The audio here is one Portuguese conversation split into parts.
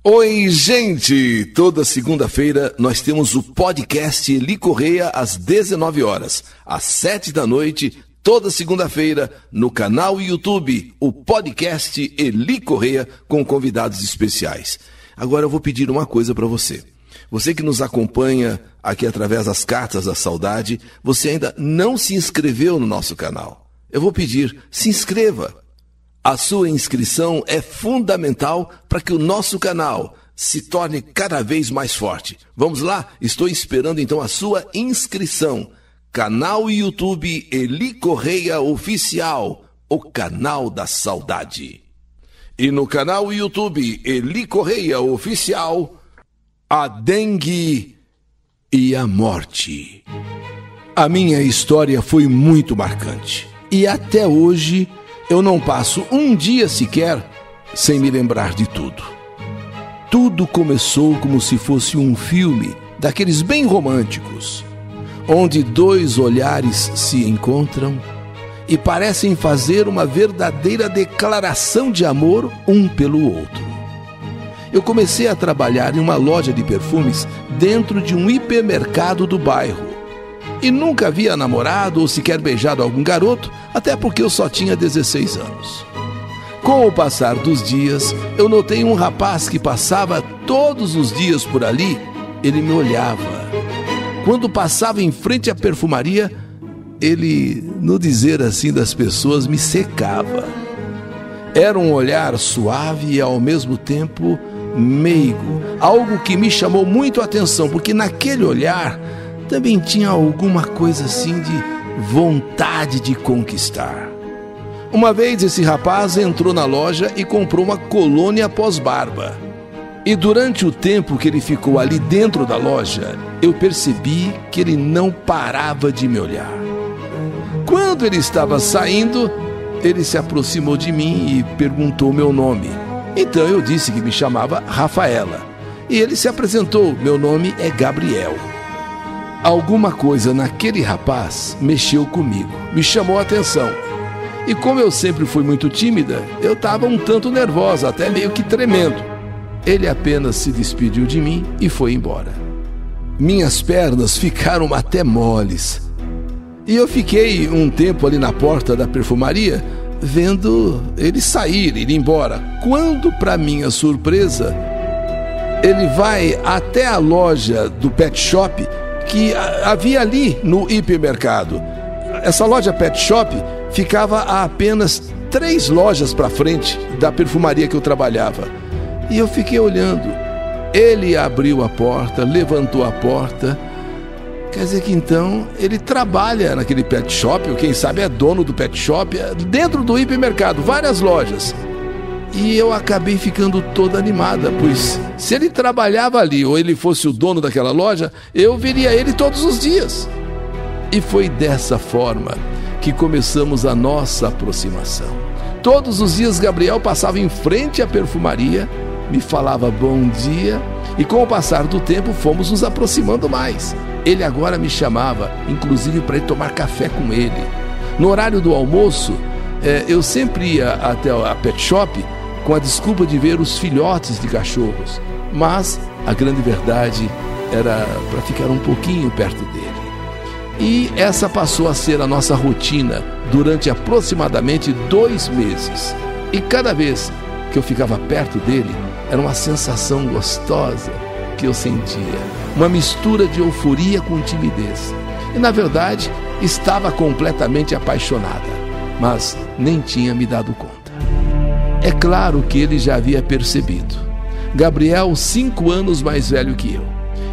Oi, gente! Toda segunda-feira nós temos o podcast Eli Correia às 19 horas, às 7 da noite, toda segunda-feira, no canal YouTube, o podcast Eli Correia com convidados especiais. Agora eu vou pedir uma coisa para você. Você que nos acompanha aqui através das Cartas da Saudade, você ainda não se inscreveu no nosso canal. Eu vou pedir, se inscreva. A sua inscrição é fundamental para que o nosso canal se torne cada vez mais forte. Vamos lá? Estou esperando então a sua inscrição. Canal YouTube Eli Correia Oficial, o canal da saudade. E no canal YouTube Eli Correia Oficial, a dengue e a morte. A minha história foi muito marcante. E até hoje eu não passo um dia sequer sem me lembrar de tudo. Tudo começou como se fosse um filme daqueles bem românticos, onde dois olhares se encontram e parecem fazer uma verdadeira declaração de amor um pelo outro. Eu comecei a trabalhar em uma loja de perfumes dentro de um hipermercado do bairro. E nunca havia namorado ou sequer beijado algum garoto, até porque eu só tinha 16 anos. Com o passar dos dias, eu notei um rapaz que passava todos os dias por ali, ele me olhava. Quando passava em frente à perfumaria, ele, no dizer assim das pessoas, me secava. Era um olhar suave e ao mesmo tempo meigo, algo que me chamou muito a atenção, porque naquele olhar também tinha alguma coisa assim de vontade de conquistar. Uma vez esse rapaz entrou na loja e comprou uma colônia pós-barba. E durante o tempo que ele ficou ali dentro da loja, eu percebi que ele não parava de me olhar. Quando ele estava saindo, ele se aproximou de mim e perguntou meu nome. Então eu disse que me chamava Rafaela. E ele se apresentou, meu nome é Gabriel. Alguma coisa naquele rapaz mexeu comigo, me chamou a atenção. E como eu sempre fui muito tímida, eu estava um tanto nervosa, até meio que tremendo. Ele apenas se despediu de mim e foi embora. Minhas pernas ficaram até moles. E eu fiquei um tempo ali na porta da perfumaria, vendo ele sair, ir embora. Quando, para minha surpresa, ele vai até a loja do pet shop que havia ali no hipermercado. Essa loja pet shop ficava a apenas 3 lojas para frente da perfumaria que eu trabalhava. E eu fiquei olhando. Ele abriu a porta, levantou a porta. Quer dizer que então ele trabalha naquele pet shop, ou quem sabe é dono do pet shop, dentro do hipermercado, várias lojas. E eu acabei ficando toda animada, pois se ele trabalhava ali ou ele fosse o dono daquela loja, eu veria ele todos os dias. E foi dessa forma que começamos a nossa aproximação. Todos os dias Gabriel passava em frente à perfumaria, me falava bom dia, e com o passar do tempo fomos nos aproximando mais. Ele agora me chamava, inclusive para ir tomar café com ele. No horário do almoço, eu sempre ia até a pet shop com a desculpa de ver os filhotes de cachorros, mas a grande verdade era para ficar um pouquinho perto dele. E essa passou a ser a nossa rotina durante aproximadamente 2 meses. E cada vez que eu ficava perto dele, era uma sensação gostosa que eu sentia, uma mistura de euforia com timidez. E na verdade, estava completamente apaixonada, mas nem tinha me dado conta. É claro que ele já havia percebido. Gabriel, 5 anos mais velho que eu.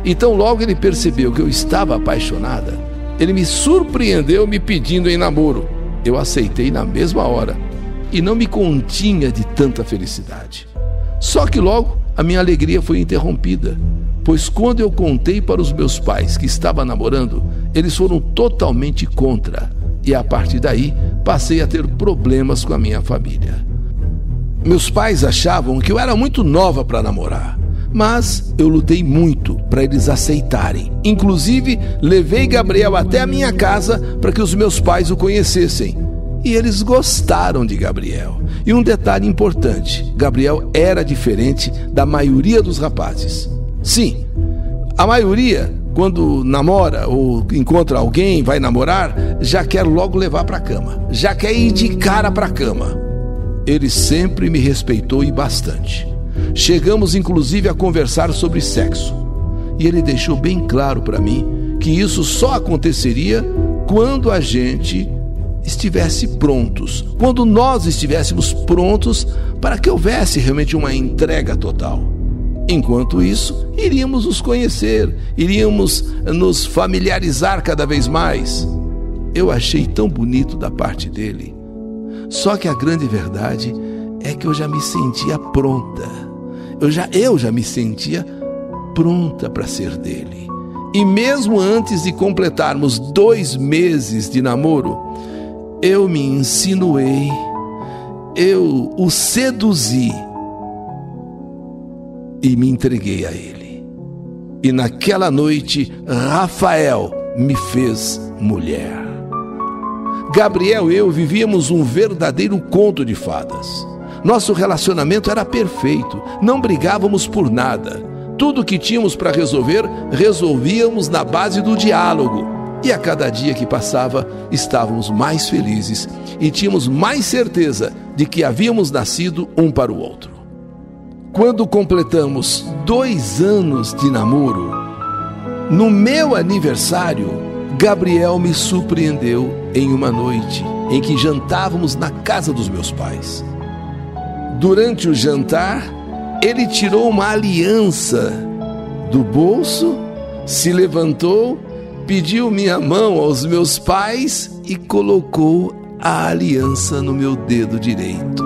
Então logo ele percebeu que eu estava apaixonada, ele me surpreendeu me pedindo em namoro. Eu aceitei na mesma hora e não me continha de tanta felicidade. Só que logo a minha alegria foi interrompida, pois quando eu contei para os meus pais que estava namorando, eles foram totalmente contra. E a partir daí passei a ter problemas com a minha família. Meus pais achavam que eu era muito nova para namorar, mas eu lutei muito para eles aceitarem. Inclusive, levei Gabriel até a minha casa para que os meus pais o conhecessem. e eles gostaram de Gabriel. E um detalhe importante, Gabriel era diferente da maioria dos rapazes. Sim, a maioria, quando namora ou encontra alguém, vai namorar, já quer logo levar para a cama, já quer ir de cara para a cama. Ele sempre me respeitou e bastante. Chegamos inclusive a conversar sobre sexo. E ele deixou bem claro para mim que isso só aconteceria quando a gente estivesse prontos, quando nós estivéssemos prontos para que houvesse realmente uma entrega total. Enquanto isso, iríamos nos conhecer, iríamos nos familiarizar cada vez mais. Eu achei tão bonito da parte dele. Só que a grande verdade é que eu já me sentia pronta. Eu já me sentia pronta para ser dele. E mesmo antes de completarmos 2 meses de namoro, eu me insinuei, eu o seduzi e me entreguei a ele. E naquela noite, Rafael me fez mulher. Gabriel e eu vivíamos um verdadeiro conto de fadas. Nosso relacionamento era perfeito, não brigávamos por nada. Tudo que tínhamos para resolver, resolvíamos na base do diálogo. E a cada dia que passava, estávamos mais felizes e tínhamos mais certeza de que havíamos nascido um para o outro. Quando completamos 2 anos de namoro, no meu aniversário, Gabriel me surpreendeu em uma noite em que jantávamos na casa dos meus pais. Durante o jantar, ele tirou uma aliança do bolso, se levantou, pediu minha mão aos meus pais e colocou a aliança no meu dedo direito.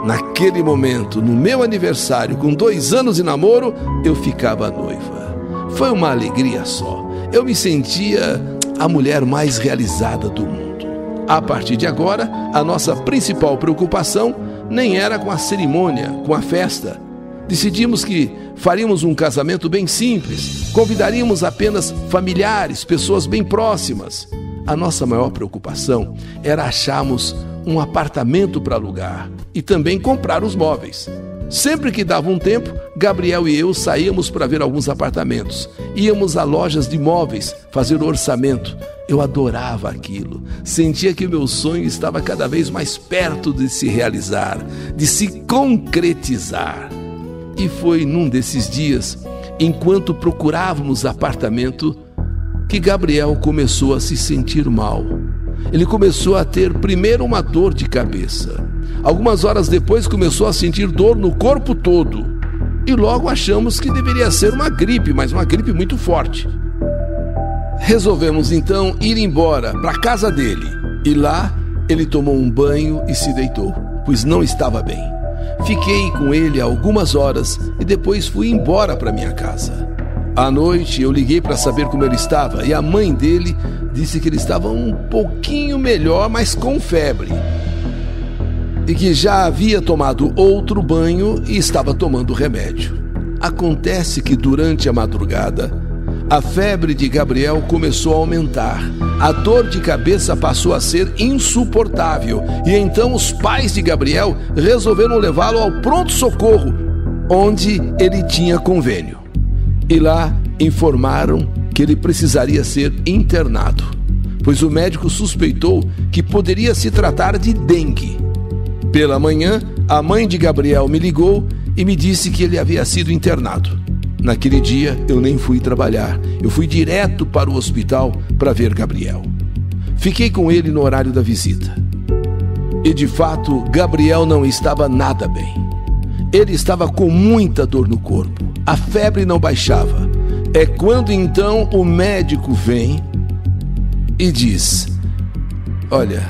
Naquele momento, no meu aniversário, com 2 anos de namoro, eu ficava noiva. Foi uma alegria só. Eu me sentia a mulher mais realizada do mundo. A partir de agora, a nossa principal preocupação nem era com a cerimônia, com a festa. Decidimos que faríamos um casamento bem simples, convidaríamos apenas familiares, pessoas bem próximas. A nossa maior preocupação era acharmos um apartamento para alugar e também comprar os móveis. Sempre que dava um tempo, Gabriel e eu saíamos para ver alguns apartamentos. Íamos a lojas de móveis fazer o orçamento. Eu adorava aquilo. Sentia que o meu sonho estava cada vez mais perto de se realizar, de se concretizar. E foi num desses dias, enquanto procurávamos apartamento, que Gabriel começou a se sentir mal. Ele começou a ter primeiro uma dor de cabeça. Algumas horas depois começou a sentir dor no corpo todo. E logo achamos que deveria ser uma gripe, mas uma gripe muito forte. Resolvemos então ir embora para a casa dele. E lá ele tomou um banho e se deitou, pois não estava bem. Fiquei com ele algumas horas e depois fui embora para minha casa. À noite eu liguei para saber como ele estava e a mãe dele disse que ele estava um pouquinho melhor, mas com febre. E que já havia tomado outro banho e estava tomando remédio. Acontece que durante a madrugada, a febre de Gabriel começou a aumentar. A dor de cabeça passou a ser insuportável. E então os pais de Gabriel resolveram levá-lo ao pronto-socorro, onde ele tinha convênio. E lá informaram que ele precisaria ser internado, pois o médico suspeitou que poderia se tratar de dengue. Pela manhã, a mãe de Gabriel me ligou e me disse que ele havia sido internado. Naquele dia, eu nem fui trabalhar. Eu fui direto para o hospital para ver Gabriel. Fiquei com ele no horário da visita. E, de fato, Gabriel não estava nada bem. Ele estava com muita dor no corpo. A febre não baixava. É quando, então, o médico vem e diz: olha,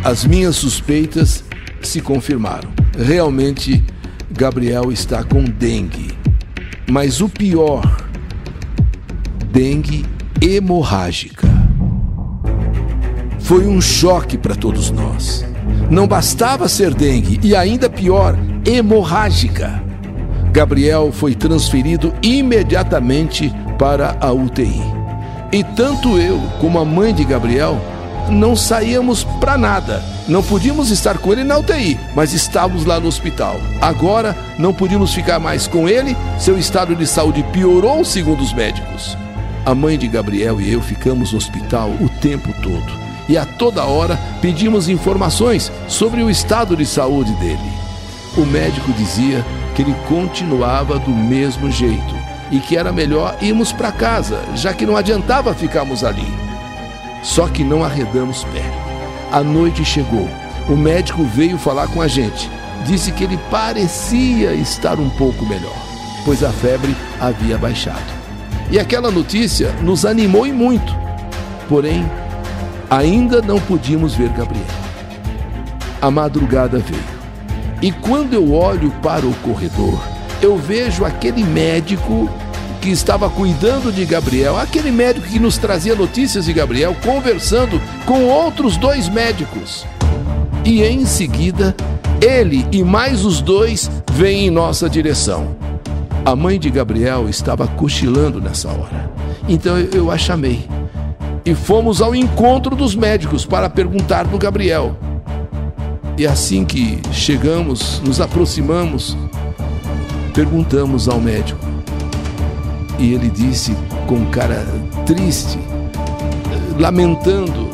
as minhas suspeitas se confirmaram. Realmente, Gabriel está com dengue. Mas o pior, dengue hemorrágica. Foi um choque para todos nós. Não bastava ser dengue e ainda pior, hemorrágica. Gabriel foi transferido imediatamente para a UTI. E tanto eu como a mãe de Gabriel não saíamos para nada. Não podíamos estar com ele na UTI, mas estávamos lá no hospital. Agora, não podíamos ficar mais com ele, seu estado de saúde piorou, segundo os médicos. A mãe de Gabriel e eu ficamos no hospital o tempo todo. E a toda hora pedimos informações sobre o estado de saúde dele. O médico dizia que ele continuava do mesmo jeito e que era melhor irmos para casa, já que não adiantava ficarmos ali. Só que não arredamos pé. A noite chegou. O médico veio falar com a gente. Disse que ele parecia estar um pouco melhor, pois a febre havia baixado. E aquela notícia nos animou e muito. Porém, ainda não podíamos ver Gabriel. A madrugada veio. E quando eu olho para o corredor, eu vejo aquele médico que estava cuidando de Gabriel, aquele médico que nos trazia notícias de Gabriel, conversando com outros 2 médicos. E em seguida, ele e mais os 2 vêm em nossa direção. A mãe de Gabriel estava cochilando nessa hora. Então eu a chamei. E fomos ao encontro dos médicos para perguntar do Gabriel. E assim que chegamos, nos aproximamos, perguntamos ao médico. E ele disse com cara triste, lamentando: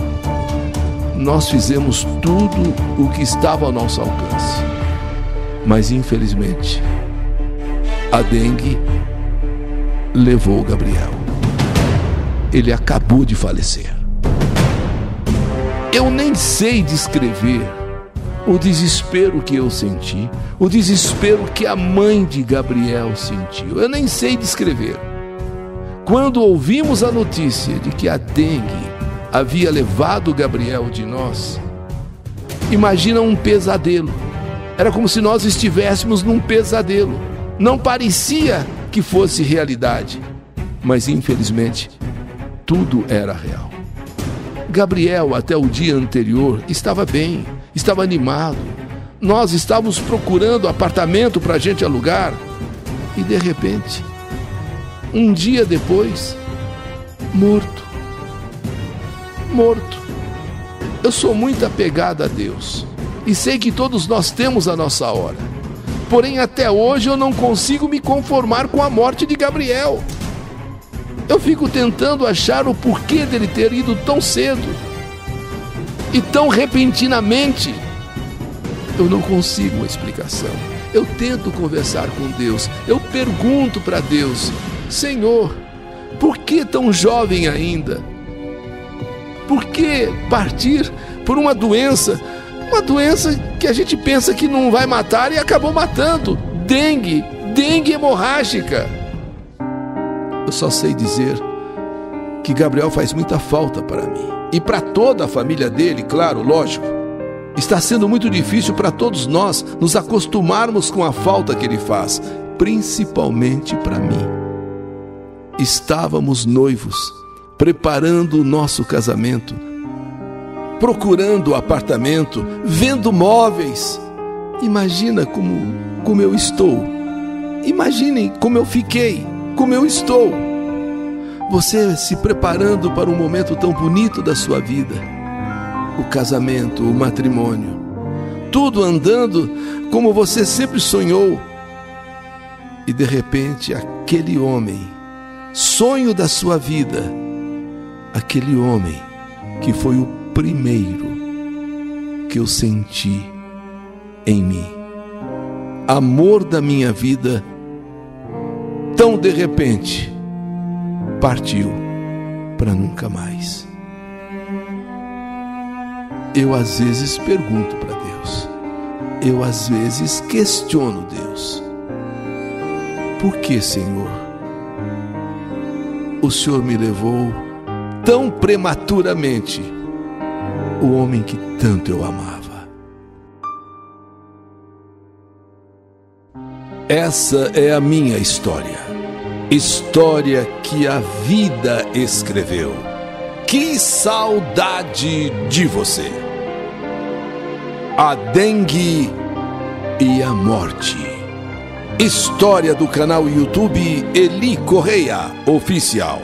nós fizemos tudo o que estava ao nosso alcance. Mas infelizmente, a dengue levou o Gabriel. Ele acabou de falecer. Eu nem sei descrever o desespero que eu senti, o desespero que a mãe de Gabriel sentiu. Eu nem sei descrever. Quando ouvimos a notícia de que a dengue havia levado Gabriel de nós, imagina um pesadelo. Era como se nós estivéssemos num pesadelo. Não parecia que fosse realidade, mas infelizmente tudo era real. Gabriel, até o dia anterior, estava bem, estava animado. Nós estávamos procurando apartamento para a gente alugar e de repente, um dia depois, morto. Eu sou muito apegado a Deus e sei que todos nós temos a nossa hora. Porém, até hoje eu não consigo me conformar com a morte de Gabriel. Eu fico tentando achar o porquê dele ter ido tão cedo e tão repentinamente. Eu não consigo uma explicação. Eu tento conversar com Deus. Eu pergunto para Deus: Senhor, por que tão jovem ainda? Por que partir por uma doença que a gente pensa que não vai matar e acabou matando? Dengue hemorrágica. Eu só sei dizer que Gabriel faz muita falta para mim. E para toda a família dele, claro, lógico. Está sendo muito difícil para todos nós nos acostumarmos com a falta que ele faz, principalmente para mim. Estávamos noivos, preparando o nosso casamento, procurando apartamento, vendo móveis. Imagina como eu estou. Imaginem como eu fiquei, como eu estou. Você se preparando para um momento tão bonito da sua vida. O casamento, o matrimônio. Tudo andando como você sempre sonhou. E de repente, aquele homem, sonho da sua vida, aquele homem que foi o primeiro que eu senti em mim, amor da minha vida, tão de repente partiu para nunca mais. Eu às vezes pergunto para Deus, eu às vezes questiono Deus: por que, Senhor, o Senhor me levou tão prematuramente o homem que tanto eu amava? Essa é a minha história, história que a vida escreveu. Que saudade de você! A dengue e a morte. História do canal YouTube Eli Correia Oficial.